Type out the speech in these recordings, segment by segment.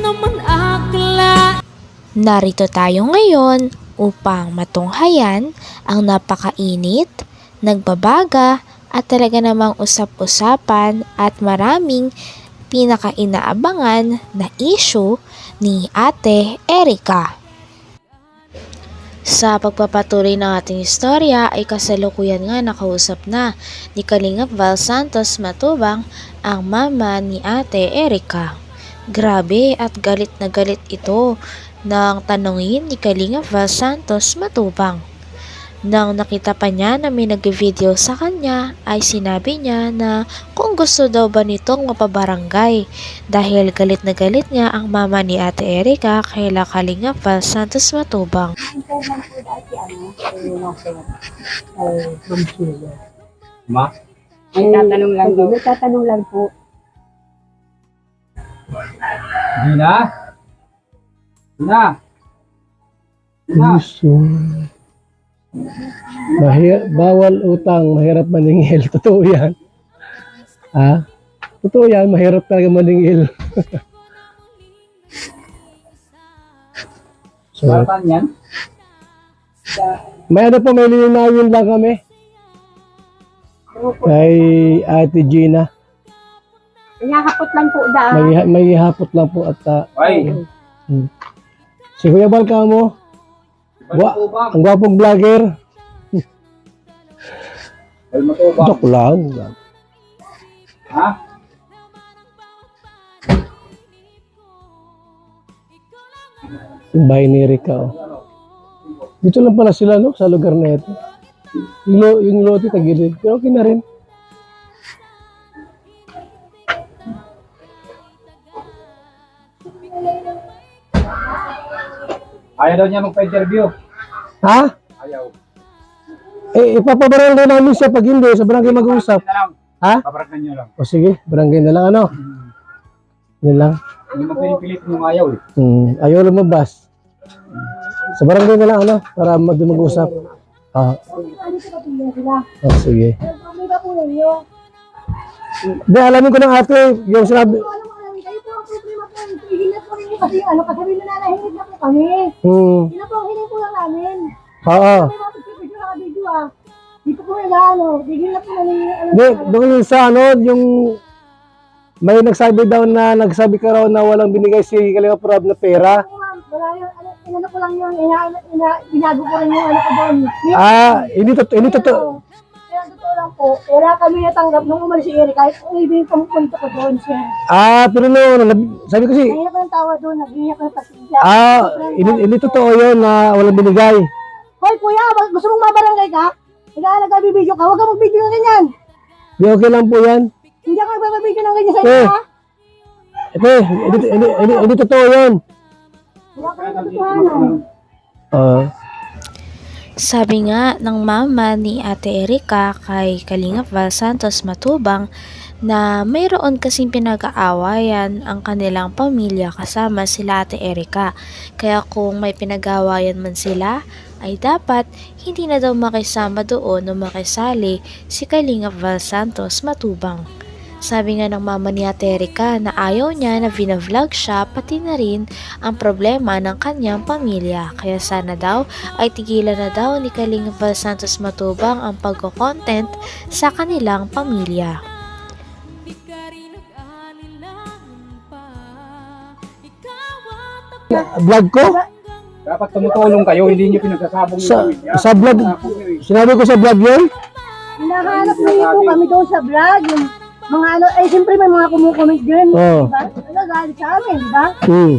naman akla. Narito tayo ngayon upang matunghayan ang napakainit, nagbabaga at talaga namang usap-usapan at maraming pinaka-inaabangan na issue ni Ate Erica. Sa pagpapatuloy ng ating istorya ay kasalukuyan nga nakausap na ni Kalingap Val Santos Matubang ang mama ni Ate Erica. Grabe at galit na galit ito nang tanungin ni Kalingap Val Santos Matubang. Nang nakita pa niya na may nag-video sa kanya ay sinabi niya na kung gusto daw ba nitong mapabarangay dahil galit na galit nga ang mama ni Ate Erica kay Kalingap Val Santos Matubang. Ma? May tatanong lang daw. May tatanong lang po. Gina? Gina? Gina? Bawal utang, mahirap maningil. Totoo yan. Ha? Totoo yan, mahirap talaga maningil. So, Saan yan? may ano po, may lilinawin lang kami. Kay Ate Gina. Inahapot lang po daan. May hapot lang po at Ay! si Kuya Balka mo. Ang gwapong vlogger. Ay, matubang. Joke lang. Ha? Yung bahay ni Erica. Oh. Dito lang pala sila no, sa lugar na ito. Yung lote tagilid. Pero okay na rin. Ayaw daw niya magpa-interview. Ha? Ayaw. Ipapabarangay namin siya pag hindi. Sa barangay mag-uusap. Pabarangay na lang. Ha? Pabarangay niyo lang. O sige, barangay na lang ano. Yan lang. Hindi mo pinipilit yung ayaw eh. Ayaw lumabas. Sa barangay na lang ano, para mag-usap. Sige. Problema po ninyo. Hindi, alamin ko ng ate, yung sinabi. Alam mo namin, kayo po ang problema po. Higil na po ninyo kasi kasi nananahingit na po kami. Yun na po ang hiling po lang namin. Oo. May mga picture na video ah. Dito po nag-ano, higil na po ninyo. Hindi, doon yung sa ano, yung may nagsabi daw na, nagsabi ka raw na walang binigay si Kalingap Rob na pera. Wala yung, inano ko lang yun, binago ko rin yung ano ko doon. Hindi totoo. Kaya totoo lang po, wala kami natanggap nung umalis si Eric, kahit kung ibig pumupunta ko doon siya. Pero no, sabi ko si, Nahiyak ko ng tawa doon, nag-iyak ko ng pasensya. hindi totoo yun na walang binigay. Hoy kuya, gusto mong mabarangay ka? Nag-video ka, huwag ka mag-video ng ganyan. Di okay lang po yan. Hindi ako magbabvideo ng ganyan sa iyo ha. Ito, hindi totoo yun. Wala ka ng katotohanan. Sabi nga ng mama ni Ate Erica kay Kalingap Val Santos Matubang na mayroon kasing pinag-aawayan ang kanilang pamilya kasama sila Ate Erica. Kaya kung may pinag-aawayan man sila, ay dapat hindi na daw makisama doon o makisali si Kalingap Val Santos Matubang. Sabi nga ng mama ni Ate Erica na ayaw niya na vinavlog siya pati na rin ang problema ng kanyang pamilya. Kaya sana daw ay tigilan na daw ni Kalingap Val Santos Matubang ang pagko-content sa kanilang pamilya. Vlog ko? Dapat tumutulong kayo, hindi niyo pinagsasabong yung pamilya. Sa vlog, sinabi ko sa vlog yun? Hinahanap niyo po kami doon sa vlog, yung mga ano, siyempre may mga kumukomment din, Oo. diba? Nagagalit sa amin, diba? Hmm.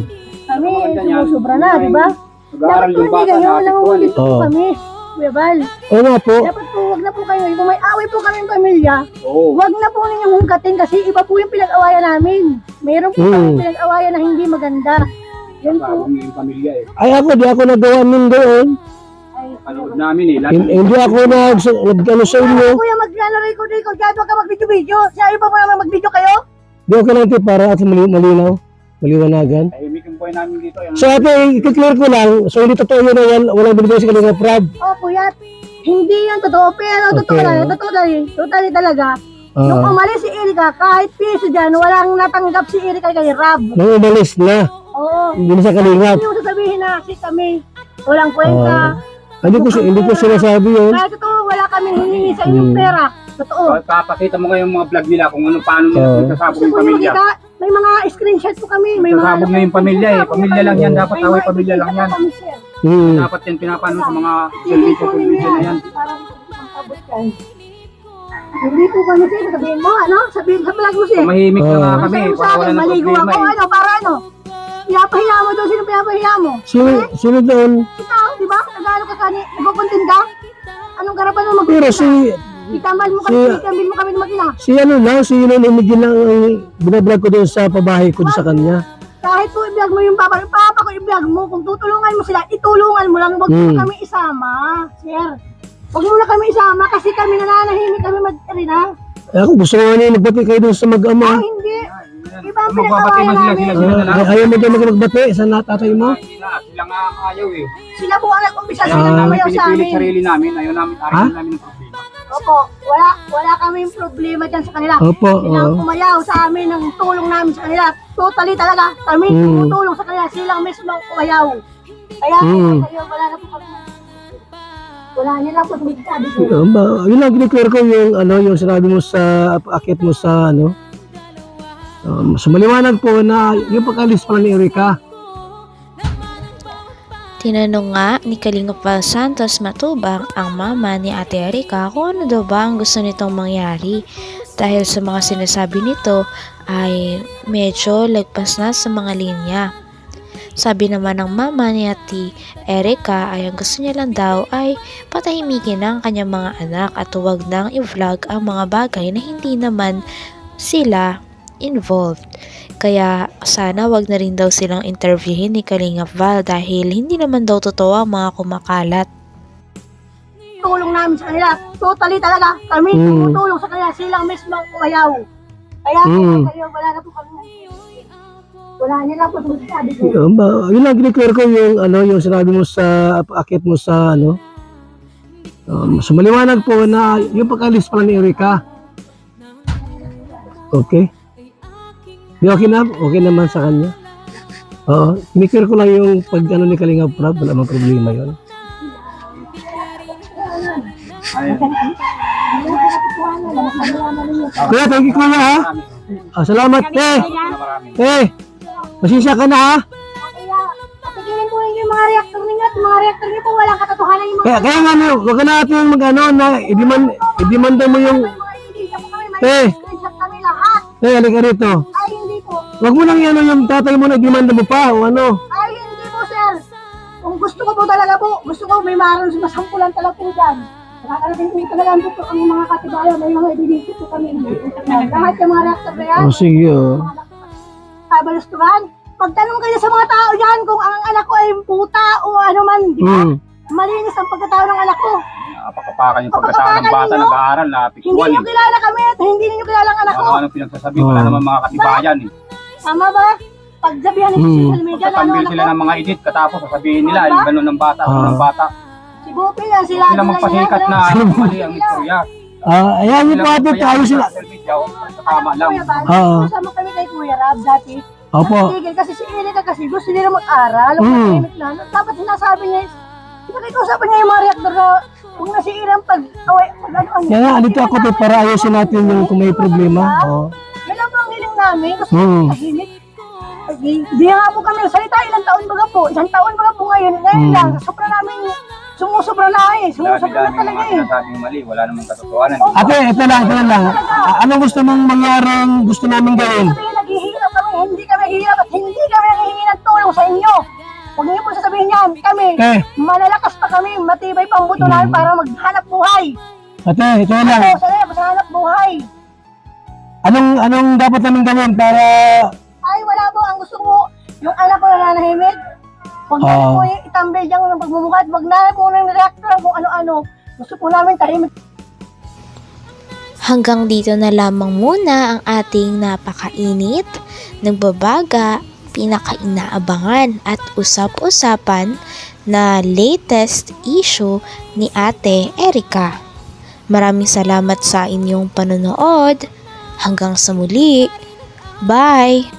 Kami, sumusubra na, diba? Nag-aaral Dapat yung po bata hindi kayo, natin nangungulit po. po kami, Kuya Val. Oo nga po. Dapat po, wag na po kayo, kung may away po kami pamilya, Oo. wag na po ninyong hungkatin kasi iba po yung pinag-awayan namin. Meron po kami pinag-awayan na hindi maganda. Yan po. Sabong yung pamilya eh. Ay di ako nagawa nun doon. Panood namin eh. Lahat Hindi ako nag-ano sa inyo. Kuya, mag-record, dyan wag ka mag-video-video. Siya iba mo naman mag-video kayo. Di okay lang ito para at malinaw. Maliwanagan. tahimik yung buhay namin dito. Yung... So ate, i-clear ko lang. So hindi totoo yun na walang binigay si Kalingap Rob. Oh, kuya, hindi yan totoo. Pero totoo Okay. lang, totally talaga. Nung umalis si Erika, kahit piso dyan, walang natanggap si Erika kay Rob. Nung umalis na. Oo. Hindi na sa kalingap. Hindi mo sasabihin na kasi kami walang kwenta. Hindi ko sinasabi yun. Kahit totoo, wala kami hihingi sa inyong pera. Totoo. Papakita mo ngayong mga vlog nila kung paano nila pinagkasabog Gusto yung ko yung pamilya. makita, may mga screenshot po kami. May mga Pinagkasabog na yung pamilya eh. Pamilya lang yan. Dapat away pamilya lang yan. Dapat yan pinapano sa mga service media na yan. Hindi po kami sir, sabihin mo, ano? Sabihin sa vlog mo sir. Mahimik na nga kami. Sabihin mo sa Para akin, wala na maligo problema ako, eh. ano, para ano? Pinapahiya mo doon, sino pinapahiya mo? Sino doon? Ikaw, di ba? Nagano ka kani, nagpupuntin ka? Anong garapan mo mag- Pero si Itamal mo kami, itambil mo kami ng mag-ina. si Imigin lang ang binablog ko doon sa pabahay ko doon sa kanya. Kahit po i-vlog mo yung papa ko i-vlog mo, kung tutulungan mo sila, itulungan mo lang, huwag mo kami isama, sir. Huwag mo na kami isama kasi kami nananahimik kami mag-arena. Ako gusto ko nga nagbati kayo doon sa mag-ama. Hindi. Iba ang Magbabati man pinag-awayan sila namin. na lang. Ayaw mo daw magbati sa tatay mo? Sila nga ayaw eh. Sila po ang nag-umpisa Kaya sila namin namayaw sa pinipilit amin. sarili namin. Ayaw namin arihin namin ng problema. Opo, wala kaming problema dyan sa kanila. Opo, Sila ang umayaw sa amin ng tulong namin sa kanila. Totally talaga, kami tumutulong sa kanila. Silang mismo ang umayaw. Kaya kayo, wala na po kami. Wala niya lang po sabi ko. Yun lang gineclear ko yung sinabi mo sa akit mo sa sa maliwanag po na yung pag-alis pala ni Erika. Tinanong nga ni Kalingap Val Santos Matubang ang mama ni Ate Erika kung ano daw ba ang gusto nitong mangyari dahil sa mga sinasabi nito ay medyo lagpas na sa mga linya. Sabi naman ng mama ni Ate Erika ay ang gusto niya lang daw ay patahimikin ang kanyang mga anak at huwag nang i-vlog ang mga bagay na hindi naman sila involved. Kaya sana wag na rin daw silang interviewin ni Kalingap Val dahil hindi naman daw totoo ang mga kumakalat. Tulong namin sa kanila. Totally talaga, kami tumutulong sa kanila. Silang mismo ang umayaw. Kaya kayo, wala na po kami. Wala niya lang po sabi ko. Yun lang gineclear ko yung sinabi mo sa akit mo sa sa maliwanag po na yung pag-alis pala ni Erika. Okay? Di okay na? Okay naman sa kanya? Oo. Gineclear ko lang yung pag ni Kalingap Prab. Wala mang problema yun. Kuya, thank you kuya ha. Salamat pasensya ka na ha. Kaya, patigilin po ninyo yung mga reactor ninyo at yung mga reactor niyo po walang katotohanan yung mga Kaya nga wag ka natin na i-demanda mo yung mga ebidensya po kami. May screenshot kami lahat. halika rito. Ay, hindi po. Wag mo lang yung tatay mo na i-demanda mo pa o ano. Ay, hindi po, sir. Kung gusto ko po talaga po, gusto ko may maroon sa masampulan talaga po dyan. Nakakarating po talaga po ang mga katibayan, may mga ebidensya po kami. Lahat yung mga reactor na yan. Sige Kabalustuhan. Pagtanong kayo sa mga tao dyan kung ang anak ko ay puta o ano man, di ba? Malinis ang pagkatao ng anak ko. Napakapakan yung pagkatao ng bata, nag-aaral, Hindi napiktuan niyo kilala kami at hindi niyo kilala ang anak ko. Ano pinagsasabi, wala naman mga katibayan eh. Tama ba? Pagsabihan ng social media na ano Tatambil anak sila ko. ng mga edit, katapos sasabihin nila, yung gano'n ng bata, ng bata. Si Bupi yan, sila. Sila magpasikat na mali ang istorya. Ayan yung po ate, tayo sila. Tama lang. Kasama kami kay Kuya Rab dati. Opo. Natigil kasi si Erika kasi gusto nila mag-aral. Dapat sinasabi niya, pinag-usapan niya yung mga reactor na kung nasirang pag-away, pag-ano. Kaya nga, dito ako para ayusin natin yung kung may problema. Yan lang po ang hiling namin. Gusto tahimik. Hindi nga po kami salita, ilang taon baga po. Isang taon baga po ngayon. Ngayon lang, sobra namin, sumusobra na eh. Sumusobra na talaga eh. Sinasabing mali, wala namang katotohanan. Ate, ito lang. Anong gusto mong mangyaring gusto namin gawin? Kami naghihirap kami, hindi kami hirap at hindi kami nanghihingi ng tulong sa inyo. Huwag niyo po sasabihin yan, kami, malalakas pa kami, matibay pang buto namin para maghanap buhay. Ate, ito lang. Ako, sa hanap buhay. Anong dapat namin gawin para... Ay, wala po. Ang gusto ko, yung anak ko nananahimik. Huwag na po yung itambay dyan ng pagmumukhat. Huwag na po ng reactor kung ano-ano. Gusto po namin tahimik. Hanggang dito na lamang muna ang ating napakainit, nagbabaga, pinakainaabangan at usap-usapan na latest issue ni Ate Erika. Maraming salamat sa inyong panonood. Hanggang sa muli. Bye!